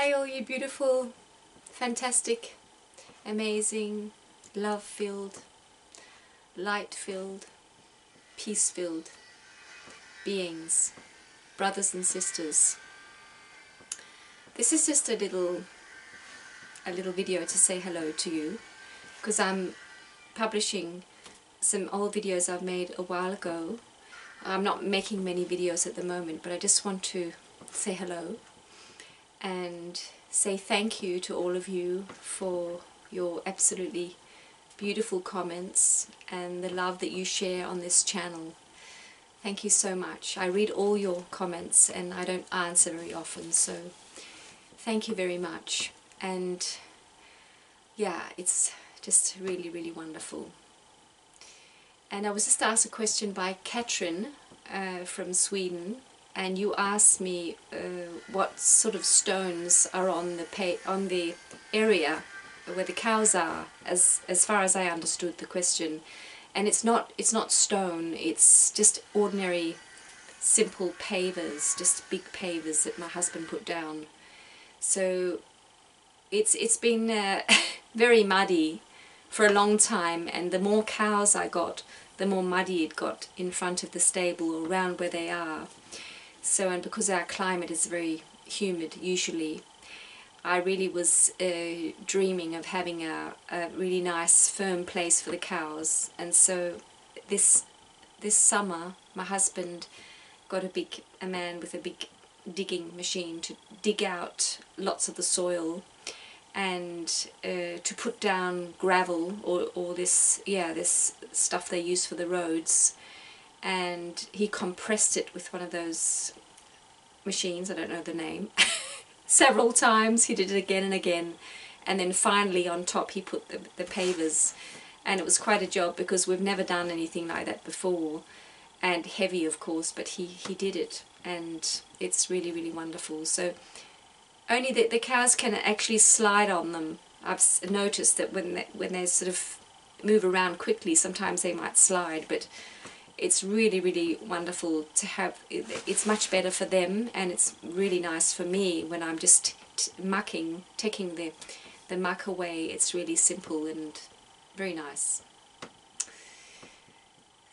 Hi all you beautiful, fantastic, amazing, love-filled, light-filled, peace-filled beings, brothers and sisters. This is just a little video to say hello to you, because I'm publishing some old videos I've made a while ago. I'm not making many videos at the moment, but I just want to say hello and say thank you to all of you for your absolutely beautiful comments and the love that you share on this channel. Thank you so much. I read all your comments and I don't answer very often, so thank you very much. And yeah, it's just really wonderful. And I was just asked a question by Katrin from Sweden, and you asked me what sort of stones are on the area where the cows are, as far as I understood the question. And it's not stone, it's just ordinary simple pavers, just big pavers that my husband put down. So it's been very muddy for a long time, and the more cows I got, the more muddy it got in front of the stable or around where they are. So, and because our climate is very humid usually, I really was dreaming of having a really nice firm place for the cows. And so this summer my husband got a man with a big digging machine to dig out lots of the soil and to put down gravel or this stuff they use for the roads. And he compressed it with one of those machines, I don't know the name, several times. He did it again and again, and then finally on top he put the pavers. And it was quite a job because we've never done anything like that before, and heavy of course, but he did it, and it's really wonderful. So only the cows can actually slide on them. I've noticed that when they sort of move around quickly, sometimes they might slide, but it's really wonderful to have. It's much better for them, and it's really nice for me when I'm just taking the muck away. It's really simple and very nice.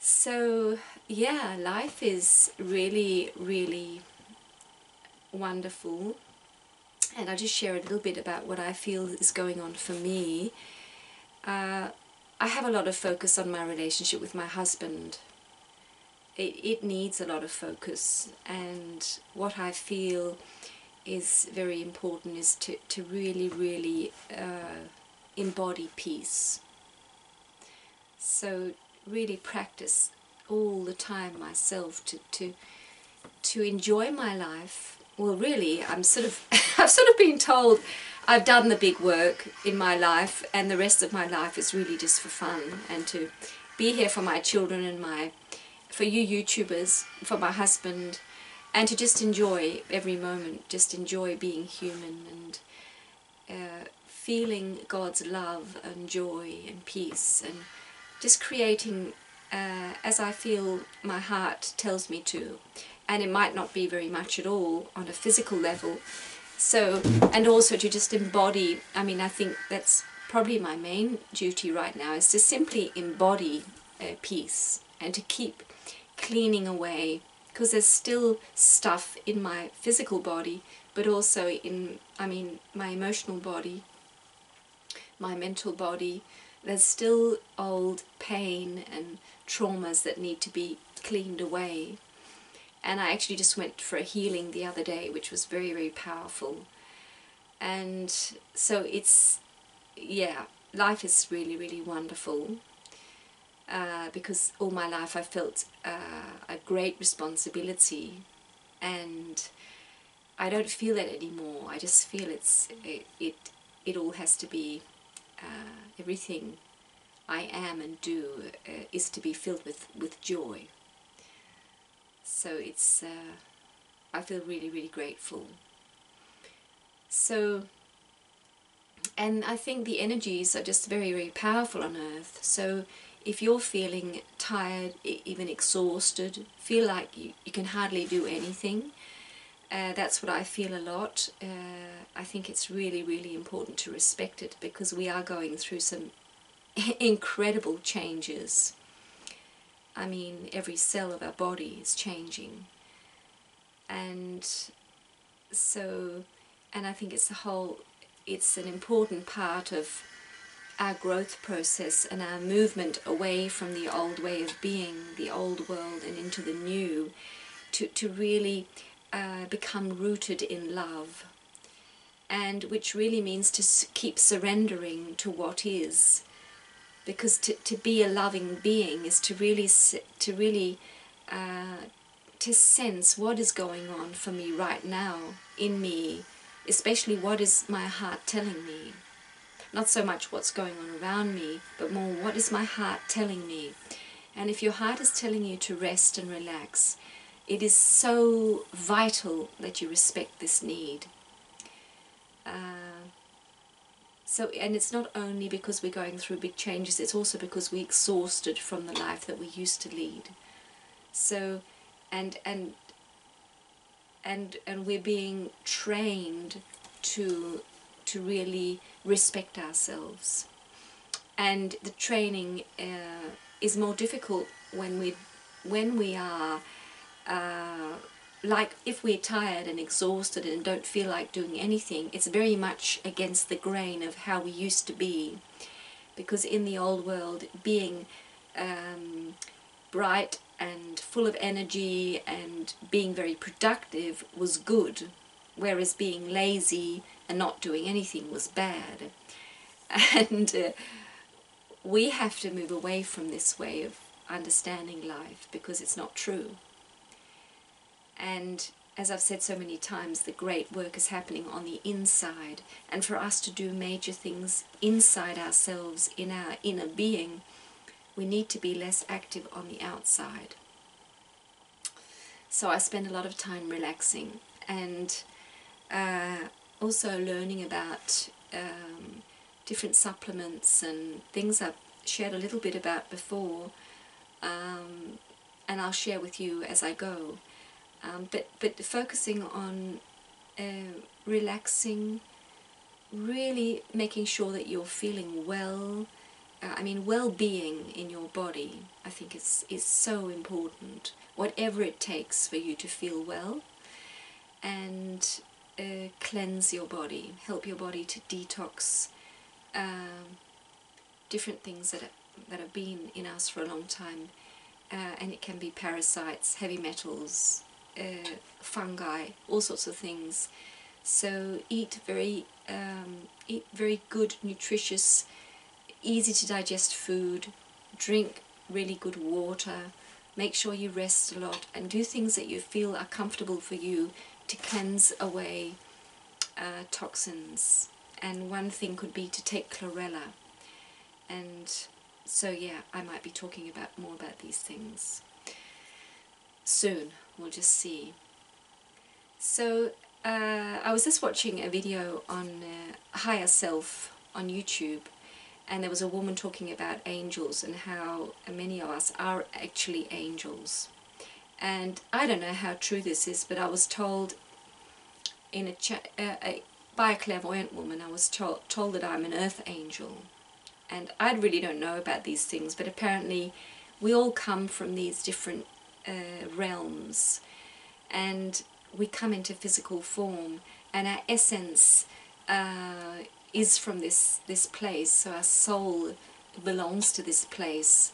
So yeah, life is really wonderful, and I'll just share a little bit about what I feel is going on for me. I have a lot of focus on my relationship with my husband. It needs a lot of focus, and what I feel is very important is to really embody peace. So really practice all the time myself to enjoy my life. Well, really, I've sort of been told I've done the big work in my life, and the rest of my life is really just for fun and to be here for my children and for you YouTubers, for my husband, and to just enjoy every moment, just enjoy being human and feeling God's love and joy and peace, and just creating as I feel my heart tells me to. And it might not be very much at all on a physical level. So, and also to just embody, I mean, I think that's probably my main duty right now, is to simply embody peace and to keep cleaning away, because there's still stuff in my physical body, but also in, I mean, my emotional body, my mental body. There's still old pain and traumas that need to be cleaned away. And I actually just went for a healing the other day, which was very powerful. And so it's, yeah, life is really wonderful. Because all my life I felt a great responsibility, and I don't feel that anymore. I just feel it all has to be, everything I am and do is to be filled with joy. So it's, I feel really grateful. So, and I think the energies are just very powerful on earth. So if you're feeling tired, even exhausted, feel like you can hardly do anything, That's what I feel a lot. I think it's really, really important to respect it, because we are going through some incredible changes. I mean, every cell of our body is changing. And so, and I think it's an important part of our growth process and our movement away from the old way of being, the old world, and into the new, to really become rooted in love, and which really means to keep surrendering to what is, because to be a loving being is to really to sense what is going on for me right now in me, especially what is my heart telling me. Not so much what's going on around me, but more what is my heart telling me. And if your heart is telling you to rest and relax, it is so vital that you respect this need. And it's not only because we're going through big changes, it's also because we're exhausted from the life that we used to lead. So, and we're being trained to really respect ourselves. And the training is more difficult when we are like, if we're tired and exhausted and don't feel like doing anything, it's very much against the grain of how we used to be. Because in the old world, being bright and full of energy and being very productive was good, whereas being lazy and not doing anything was bad. And we have to move away from this way of understanding life, because it's not true. And as I've said so many times, the great work is happening on the inside. And for us to do major things inside ourselves, in our inner being, we need to be less active on the outside. So I spend a lot of time relaxing, and also learning about different supplements and things I've shared a little bit about before, and I'll share with you as I go. But focusing on relaxing, really making sure that you're feeling well. I mean, well-being in your body, I think is so important. Whatever it takes for you to feel well, and cleanse your body, help your body to detox different things that have been in us for a long time, and it can be parasites, heavy metals, fungi, all sorts of things. So eat very good, nutritious, easy to digest food, drink really good water, make sure you rest a lot, and do things that you feel are comfortable for you to cleanse away toxins. And one thing could be to take chlorella. And so yeah, I might be talking more about these things soon. We'll just see. So I was just watching a video on Higher Self on YouTube, and there was a woman talking about angels and how many of us are actually angels. And I don't know how true this is, but I was told in by a clairvoyant woman, I was told that I'm an earth angel. And I really don't know about these things, but apparently we all come from these different realms, and we come into physical form, and our essence is from this place, so our soul belongs to this place.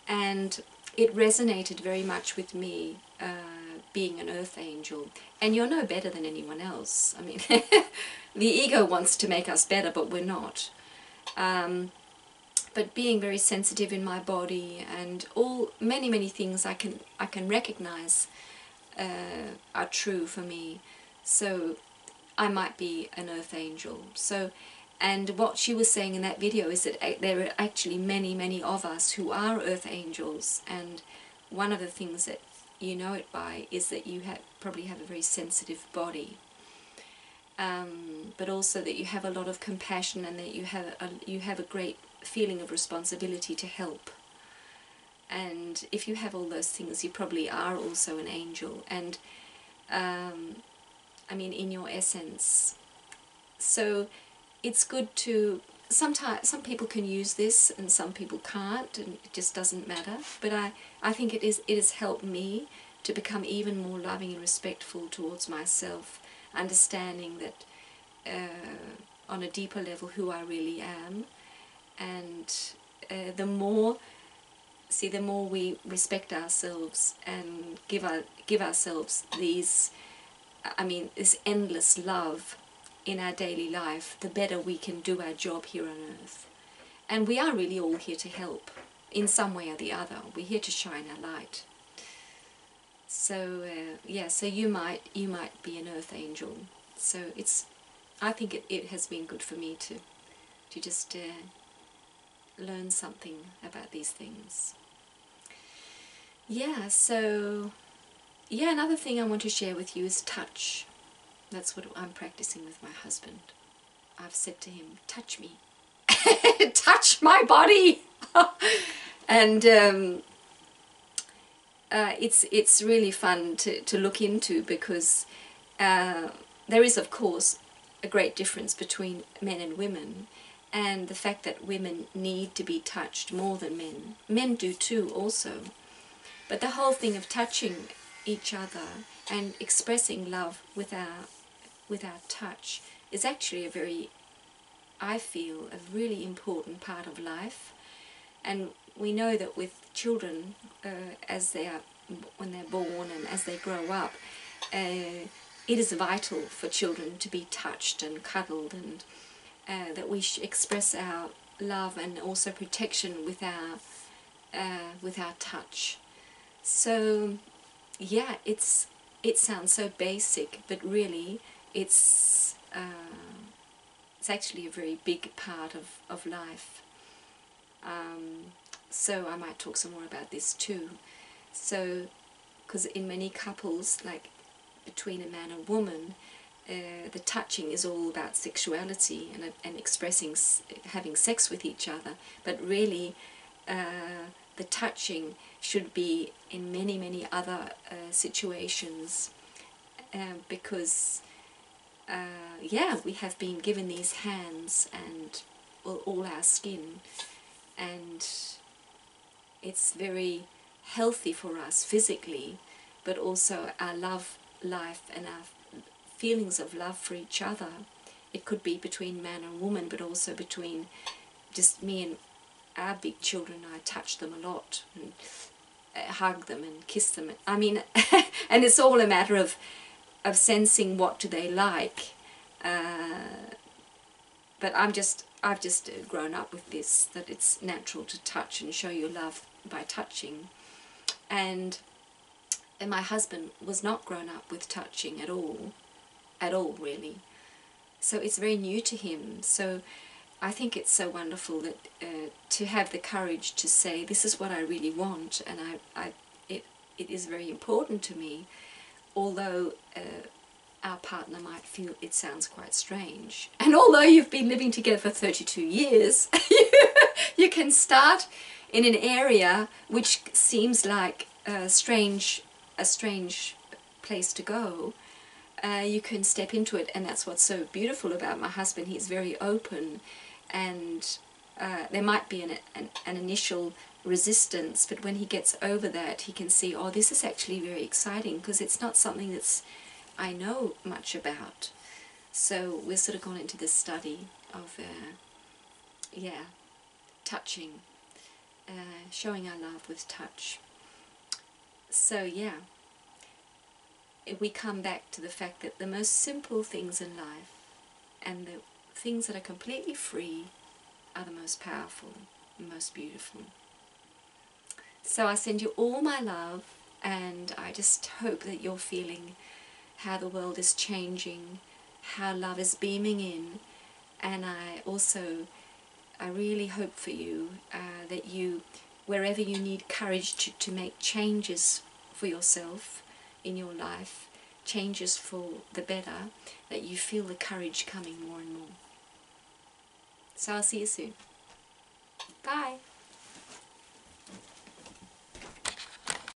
And it resonated very much with me, being an earth angel. And you're no better than anyone else. I mean, the ego wants to make us better, but we're not. But being very sensitive in my body, and many things I can recognize are true for me. So I might be an earth angel. So, and what she was saying in that video is that there are actually many of us who are earth angels, and one of the things that you know it by is that you probably have a very sensitive body, but also that you have a lot of compassion, and that you have a great feeling of responsibility to help. And if you have all those things, you probably are also an angel. And I mean, in your essence. So it's good to, sometimes some people can use this and some people can't, and it just doesn't matter. But I think it has helped me to become even more loving and respectful towards myself, understanding that on a deeper level who I really am. And the more we respect ourselves and give ourselves these, I mean, this endless love in our daily life, the better we can do our job here on earth. And we are really all here to help in some way or the other. We're here to shine our light. So yeah, so you might be an earth angel. So I think it has been good for me to just learn something about these things. Yeah, so yeah, another thing I want to share with you is touch. That's what I'm practicing with my husband. I've said to him, touch me. Touch my body. And it's really fun to look into, because there is, of course, a great difference between men and women, and the fact that women need to be touched more than men. Men do too also. But the whole thing of touching each other and expressing love with our touch is actually a very, I feel, a really important part of life. And we know that with children, when they're born and as they grow up, it is vital for children to be touched and cuddled, and that we express our love and also protection with our touch. So yeah, it sounds so basic, but really it's actually a very big part of life. So I might talk some more about this too. So, because in many couples, like between a man and woman, the touching is all about sexuality and expressing, having sex with each other. But really, the touching should be in many other situations, because yeah, we have been given these hands and all our skin, and it's very healthy for us physically, but also our love life and our feelings of love for each other. It could be between man and woman, but also between just me and our big children. I touch them a lot and hug them and kiss them. I mean, and it's all a matter of sensing what do they like. But I've just grown up with this, that it's natural to touch and show your love by touching. And my husband was not grown up with touching at all really. So it's very new to him. So I think it's so wonderful that to have the courage to say, this is what I really want, and it is very important to me, although our partner might feel it sounds quite strange. And although you've been living together for 32 years, you can start in an area which seems like a strange place to go. You can step into it, and that's what's so beautiful about my husband. He's very open, and there might be an initial resistance, but when he gets over that, he can see, oh, this is actually very exciting, because it's not something that's I know much about. So we're sort of gone into this study of yeah, touching, showing our love with touch. So yeah, we come back to the fact that the most simple things in life and the things that are completely free are the most powerful, the most beautiful. So I send you all my love, and I just hope that you're feeling how the world is changing, how love is beaming in. And I really hope for you that you, wherever you need courage to make changes for yourself in your life, changes for the better, that you feel the courage coming more and more. So I'll see you soon. Bye.